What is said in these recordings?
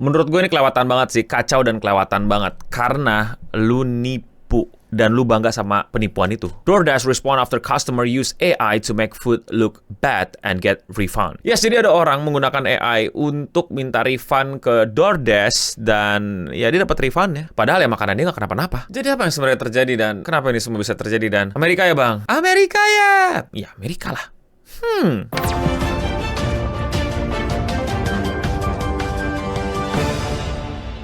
Menurut gue ini kelewatan banget sih, kacau dan kelewatan banget. Karena lu nipu dan lu bangga sama penipuan itu. DoorDash respond after customer use AI to make food look bad and get refund. Yes, jadi ada orang menggunakan AI untuk minta refund ke DoorDash dan ya dia dapat refund ya. Padahal ya makanan dia nggak kenapa-napa. Jadi apa yang sebenarnya terjadi dan kenapa ini semua bisa terjadi dan Amerika ya bang? Amerika ya! Ya Amerika lah.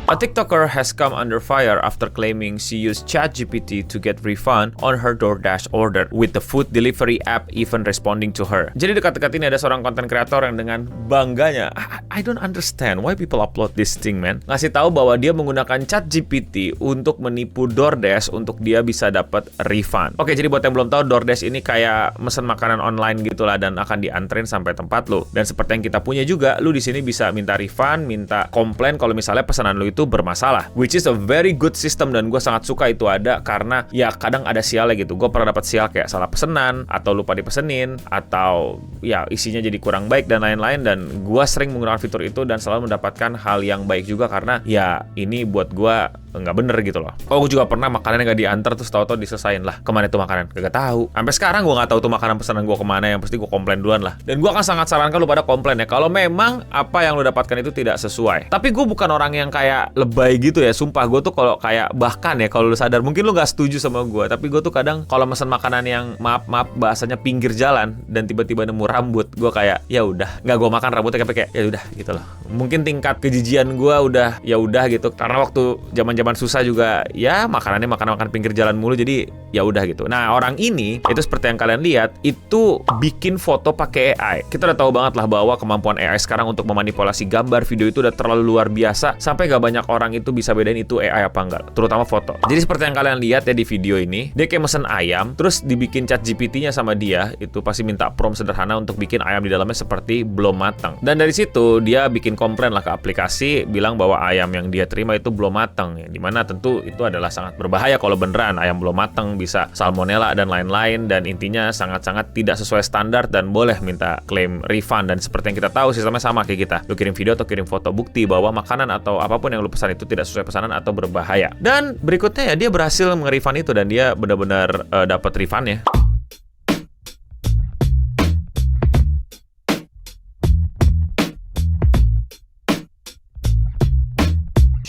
A TikToker has come under fire after claiming she used ChatGPT to get refund on her DoorDash order, with the food delivery app even responding to her. Jadi dekat-dekat ini ada seorang konten kreator yang dengan bangganya, I don't understand why people upload this thing, man. Ngasih tahu bahwa dia menggunakan ChatGPT untuk menipu DoorDash untuk dia bisa dapat refund. Oke, jadi buat yang belum tahu, DoorDash ini kayak mesen makanan online gitulah dan akan dianterin sampai tempat lo. Dan seperti yang kita punya juga, lu di sini bisa minta refund, minta komplain kalau misalnya pesanan lu itu bermasalah, which is a very good system dan gue sangat suka itu ada karena ya kadang ada sialnya gitu. Gue pernah dapat sial kayak salah pesenan atau lupa dipesenin atau ya isinya jadi kurang baik dan lain-lain, dan gue sering menggunakan fitur itu dan selalu mendapatkan hal yang baik juga karena ya ini buat gue nggak bener gitu loh. Oh, gue juga pernah makanan yang nggak diantar terus tahu-tahu diselesain lah. Kemana itu makanan? Gak tahu. Sampai sekarang gue nggak tahu tuh makanan pesanan gue kemana, yang pasti gue komplain duluan lah. Dan gue akan sangat sarankan lu pada komplain ya kalau memang apa yang lu dapatkan itu tidak sesuai. Tapi gue bukan orang yang kayak lebay gitu ya. Sumpah gue tuh kalau kayak bahkan ya kalau lu sadar mungkin lu nggak setuju sama gue, tapi gue tuh kadang kalau mesen makanan yang maaf bahasanya pinggir jalan dan tiba-tiba nemu rambut, gue kayak ya udah nggak gue makan rambutnya, kayak ya udah gitu loh. Mungkin tingkat kejijian gue udah ya udah gitu karena waktu zaman susah juga ya makanannya makan pinggir jalan mulu, jadi ya udah gitu. Nah, orang ini itu seperti yang kalian lihat itu bikin foto pakai AI. Kita udah tahu banget lah bahwa kemampuan AI sekarang untuk memanipulasi gambar, video itu udah terlalu luar biasa sampai gak banyak orang itu bisa bedain itu AI apa enggak, terutama foto. Jadi seperti yang kalian lihat ya di video ini, dia kayak mesen ayam terus dibikin ChatGPT-nya sama dia itu pasti minta prompt sederhana untuk bikin ayam di dalamnya seperti belum matang. Dan dari situ dia bikin komplain lah ke aplikasi bilang bahwa ayam yang dia terima itu belum matang, ya dimana tentu itu adalah sangat berbahaya kalau beneran ayam belum matang, bisa salmonella dan lain-lain, dan intinya sangat-sangat tidak sesuai standar dan boleh minta klaim refund. Dan seperti yang kita tahu sistemnya sama kayak kita, lu kirim video atau kirim foto bukti bahwa makanan atau apapun yang lu pesan itu tidak sesuai pesanan atau berbahaya. Dan berikutnya ya dia berhasil nge-refund itu dan dia benar-benar dapat refundnya.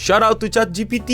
Shout out to ChatGPT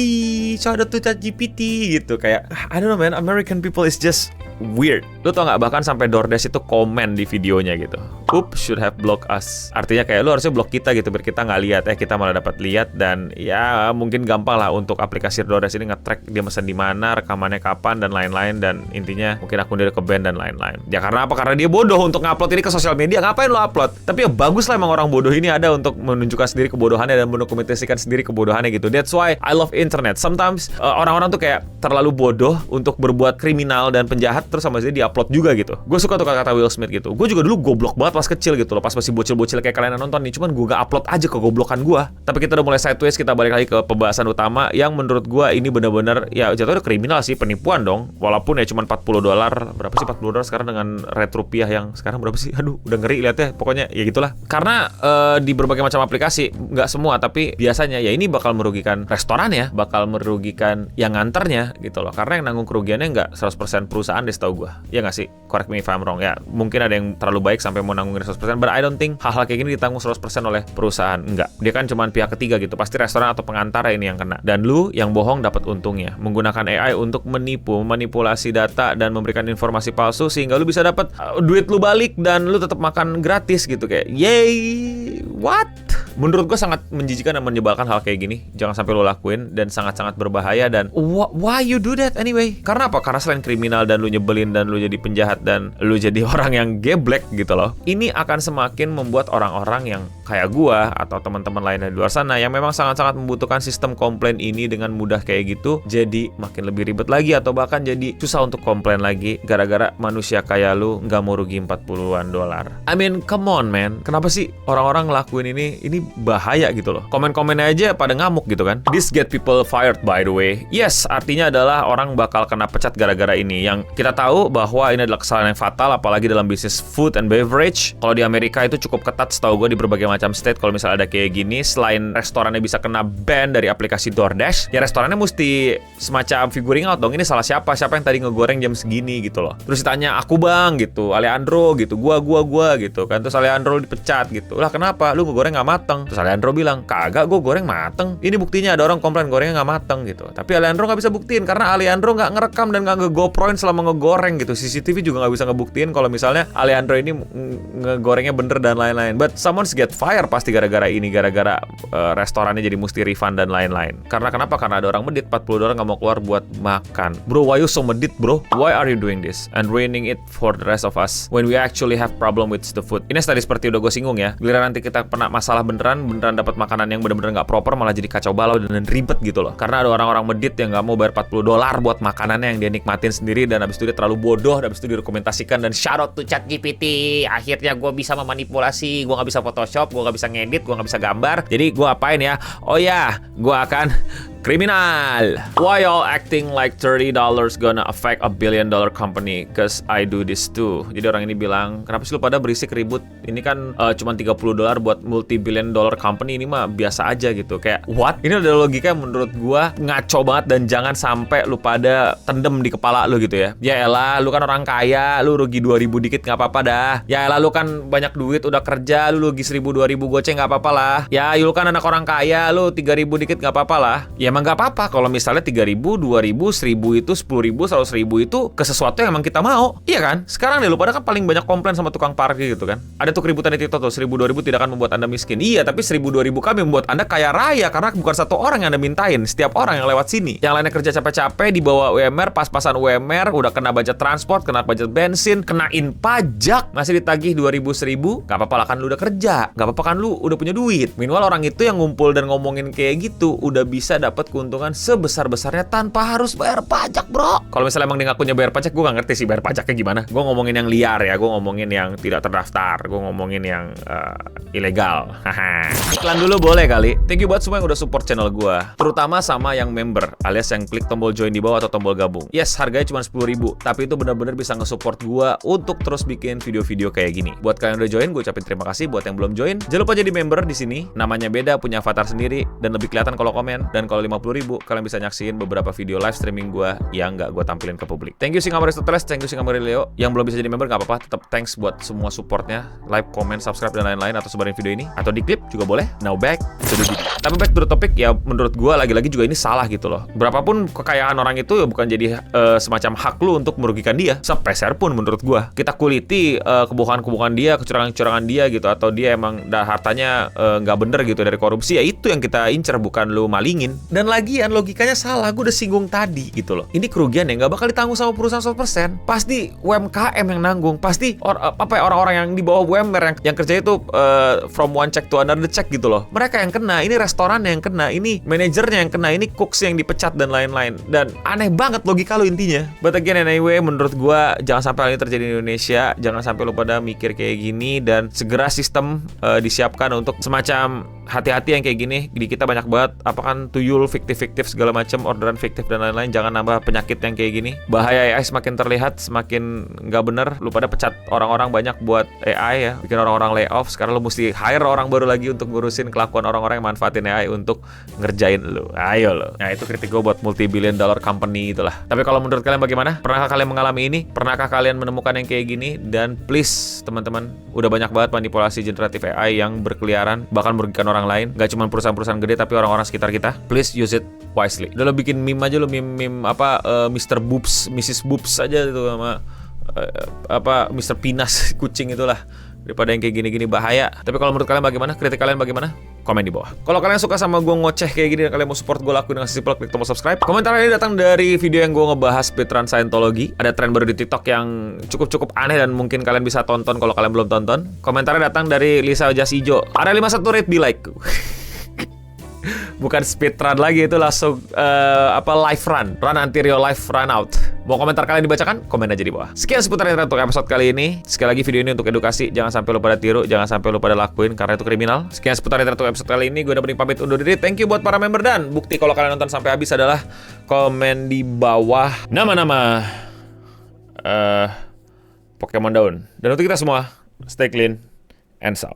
gitu, kayak I don't know man, American people is just weird. Lu tau gak, bahkan sampai DoorDash itu komen di videonya gitu, oops, should have blocked us. Artinya kayak lu harusnya blok kita gitu biar kita nggak lihat, kita malah dapat lihat. Dan ya mungkin gampang lah untuk aplikasi DoorDash ini nge-track dia mesen di mana, rekamannya kapan dan lain-lain, dan intinya mungkin akun dia ke-ban dan lain-lain. Ya karena apa? Karena dia bodoh untuk ngupload ini ke sosial media. Ngapain lu upload? Tapi ya bagus lah emang orang bodoh ini ada untuk menunjukkan sendiri kebodohannya dan mendokumentasikan sendiri kebodohannya gitu. That's why I love internet. Sometimes orang-orang tuh kayak terlalu bodoh untuk berbuat kriminal dan penjahat terus sama dia di-upload juga gitu. Gue suka tuh kata Will Smith gitu. Gue juga dulu goblok banget pas kecil gitu loh, pas masih bocil-bocil kayak kalian nonton nih. Cuman gue gak upload aja kegoblokan gue. Tapi kita udah mulai sideways, kita balik lagi ke pembahasan utama yang menurut gue ini benar-benar ya jatuhnya kriminal sih, penipuan dong. Walaupun ya cuma $40. Berapa sih $40 sekarang dengan rate rupiah yang sekarang berapa sih? Aduh, udah ngeri liatnya. Pokoknya ya gitulah. Karena di berbagai macam aplikasi, nggak semua tapi biasanya ya ini bakal merugikan restoran ya, bakal merugikan yang nganternya gitu loh. Karena yang nanggung kerugiannya nggak 100% perusahaan deh setahu gue. Ya nggak sih? Correct me if I'm wrong. Ya mungkin ada yang terlalu baik sampai mau nanggungin 100%, but I don't think hal-hal kayak gini ditanggung 100% oleh perusahaan. Enggak. Dia kan cuma pihak ketiga gitu. Pasti restoran atau pengantara ini yang kena. Dan lu yang bohong dapat untungnya. Menggunakan AI untuk menipu, manipulasi data dan memberikan informasi palsu sehingga lu bisa dapat duit lu balik dan lu tetap makan gratis gitu, kayak yay, what? Menurut gue sangat menjijikan dan menyebalkan hal kayak gini. Jangan sampai lo lakuin dan sangat-sangat berbahaya. Dan why you do that anyway? Karena apa? Karena selain kriminal dan lu nyebelin dan lu jadi penjahat dan lu jadi orang yang geblek gitu loh, ini akan semakin membuat orang-orang yang kayak gua atau teman-teman lainnya di luar sana yang memang sangat-sangat membutuhkan sistem komplain ini dengan mudah kayak gitu, jadi makin lebih ribet lagi atau bahkan jadi susah untuk komplain lagi gara-gara manusia kayak lu nggak mau rugi $40. I mean, come on man, kenapa sih orang-orang ngelakuin ini bahaya gitu loh. Komen-komennya aja pada ngamuk gitu kan. This get people fired by the way. Yes, artinya adalah orang bakal kena pecat gara-gara ini. Yang kita tahu bahwa ini adalah kesalahan yang fatal, apalagi dalam bisnis food and beverage. Kalau di Amerika itu cukup ketat setahu gue di berbagai macam state. Kalau misalnya ada kayak gini, selain restorannya bisa kena ban dari aplikasi DoorDash, ya restorannya mesti semacam figuring out dong. Ini salah siapa yang tadi ngegoreng jam segini gitu loh. Terus ditanya, aku bang gitu, Alejandro gitu, gua gitu kan. Terus Alejandro dipecat gitu. Lah kenapa? Lu ngegoreng nggak mateng. Terus Alejandro bilang, kagak, gue goreng mateng. Ini buktinya ada orang komplain gorengnya nggak mateng gitu. Tapi Alejandro nggak bisa buktiin karena Alejandro nggak ngerekam dan nggak nge-GoProin selama ngegoreng gitu. CCTV juga nggak bisa ngebuktiin kalau misalnya Alejandro ini ngegorengnya bener dan lain-lain. But someone get fired pasti gara-gara ini, gara-gara restorannya jadi mesti refund dan lain-lain. Karena kenapa? Karena ada orang medit $40 nggak mau keluar buat makan. Bro, why you so medit bro? Why are you doing this and ruining it for the rest of us when we actually have problem with the food? Ini tadi seperti udah gue singgung ya. Giliran nanti kita pernah masalah beneran dapat makanan yang bener-bener nggak proper, malah jadi kacau balau dan ribet gitu loh. Karena ada orang-orang medit yang nggak mau bayar $40 buat makanannya yang dia nikmatin sendiri, dan habis itu dia terlalu bodoh, dan habis itu direkomendasikan. Dan shout out to ChatGPT, akhirnya gue bisa memanipulasi, gue nggak bisa Photoshop, gue nggak bisa ngedit, gue nggak bisa gambar. Jadi gue apain ya? Oh ya, gue akan kriminal. Why y'all acting like $30 gonna affect a $1 billion company? Cause I do this too. Jadi orang ini bilang, kenapa sih lu pada berisik ribut? Ini kan cuma $30 buat multi-billion dollar company, ini mah biasa aja gitu. Kayak what? Ini ada logika yang menurut gua ngaco banget, dan jangan sampai lu pada tendem di kepala lu gitu ya. Ya elah, lu kan orang kaya, lu rugi 2.000 dikit nggak apa-apa dah. Ya elah, lu kan banyak duit, udah kerja, lu rugi 1.000-2.000 goceng nggak apa-apa lah. Ya lu kan anak orang kaya, lu 3.000 dikit nggak apa-apa lah. Ya emang gak apa-apa kalau misalnya 3.000, 2.000, 1.000 itu, 10.000, 100.000 itu ke sesuatu yang emang kita mau. Iya kan? Sekarang deh lu pada kan paling banyak komplain sama tukang parkir gitu kan. Ada tuh keributan di TikTok tuh, 1.000, 2.000 tidak akan membuat Anda miskin. Iya, tapi 1.000, 2.000 kami membuat Anda kaya raya, karena bukan satu orang yang Anda mintain, setiap orang yang lewat sini. Yang lainnya kerja capek-capek, dibawa UMR, pas-pasan UMR, udah kena budget transport, kena budget bensin, kenain pajak, masih ditagih 2.000, 1.000. Gak apa-apa lah kan lu udah kerja, gak apa-apa kan lu udah punya duit. Meanwhile orang itu yang ngumpul dan ngomongin kayak gitu udah bisa dapat keuntungan sebesar-besarnya tanpa harus bayar pajak, bro. Kalau misalnya emang dia ngakunya bayar pajak, gue gak ngerti sih bayar pajaknya gimana. Gue ngomongin yang liar ya, gue ngomongin yang tidak terdaftar, gue ngomongin yang ilegal. Iklan dulu boleh kali. Thank you buat semua yang udah support channel gue, terutama sama yang member, alias yang klik tombol join di bawah atau tombol gabung. Yes, harganya cuma 10.000, tapi itu benar-benar bisa nge-support gue untuk terus bikin video-video kayak gini. Buat kalian yang udah join, gue ucapin terima kasih. Buat yang belum join, jangan lupa jadi member di sini. Namanya beda, punya avatar sendiri, dan lebih kelihatan kalau komen. Dan kalau 50.000, kalian bisa nyaksiin beberapa video live streaming gue yang nggak gue tampilin ke publik. Thank you Singamari Aristoteles, thank you Singamari Leo. Yang belum bisa jadi member nggak apa-apa, tetap thanks buat semua supportnya, like, comment, subscribe dan lain-lain, atau sebarin video ini atau di klip juga boleh. Now back to the video. Tapi back to the topic ya, menurut gue lagi-lagi juga ini salah gitu loh. Berapapun kekayaan orang itu ya bukan jadi semacam hak lu untuk merugikan dia. Sepeser pun menurut gue. Kita kuliti kebohongan-kebohongan dia, kecurangan-kecurangan dia gitu, atau dia emang hartanya nggak bener gitu dari korupsi, ya itu yang kita incer, bukan lu malingin. Dan lagian logikanya salah, gue udah singgung tadi gitu loh. Ini kerugian yang nggak bakal ditanggung sama perusahaan 100%. Pasti UMKM yang nanggung. Pasti orang-orang yang di bawah UMR yang kerja itu from one check to another check gitu loh. Mereka yang kena, ini restoran yang kena, ini manajernya yang kena, ini cooks yang dipecat dan lain-lain. Dan aneh banget logika lu intinya. But again anyway, menurut gue jangan sampai hal ini terjadi di Indonesia. Jangan sampai lu pada mikir kayak gini, dan segera sistem disiapkan untuk semacam hati-hati yang kayak gini. Di kita banyak banget kan tuyul fiktif segala macam, orderan fiktif dan lain-lain. Jangan nambah penyakit yang kayak gini. Bahaya AI semakin terlihat, semakin nggak bener. Lu pada pecat orang-orang banyak buat AI ya, bikin orang-orang lay off. Sekarang lu mesti hire orang baru lagi untuk ngurusin kelakuan orang-orang yang manfaatin AI untuk ngerjain lu. Ayo lo. Nah itu kritik gue buat multi-billion dollar company itulah. Tapi kalau menurut kalian bagaimana? Pernahkah kalian mengalami ini? Pernahkah kalian menemukan yang kayak gini? Dan please teman-teman, udah banyak banget manipulasi generatif AI yang berkeliaran, bahkan merugikan orang lain. Gak cuma perusahaan-perusahaan gede, tapi orang-orang sekitar kita. Please use it wisely. Udah lo bikin meme aja, lo meme Mr. Boobs, Mrs. Boobs aja itu sama Mr. Pinas kucing itulah, daripada yang kayak gini-gini bahaya. Tapi kalau menurut kalian bagaimana? Kritik kalian bagaimana? Komen di bawah. Kalau kalian suka sama gue ngoceh kayak gini dan kalian mau support gue lakuin dengan simple, klik tombol subscribe. Komentar ini datang dari video yang gue ngebahas speedrun Scientology. Ada tren baru di TikTok yang cukup aneh dan mungkin kalian bisa tonton kalau kalian belum tonton. Komentarnya datang dari Lisa Jas Ijo. Ada 51 rate di like. Bukan speedrun lagi, itu langsung live run until your life run out. Mau komentar kalian dibacakan? Komen aja di bawah. Sekian seputar internet untuk episode kali ini. Sekali lagi video ini untuk edukasi, jangan sampai lo pada tiru, jangan sampai lo pada lakuin karena itu kriminal. Sekian seputar internet untuk episode kali ini. Gue udah pamit undur diri. Thank you buat para member, dan bukti kalau kalian nonton sampai habis adalah komen di bawah nama-nama Pokemon daun. Dan untuk kita semua, stay clean and sound.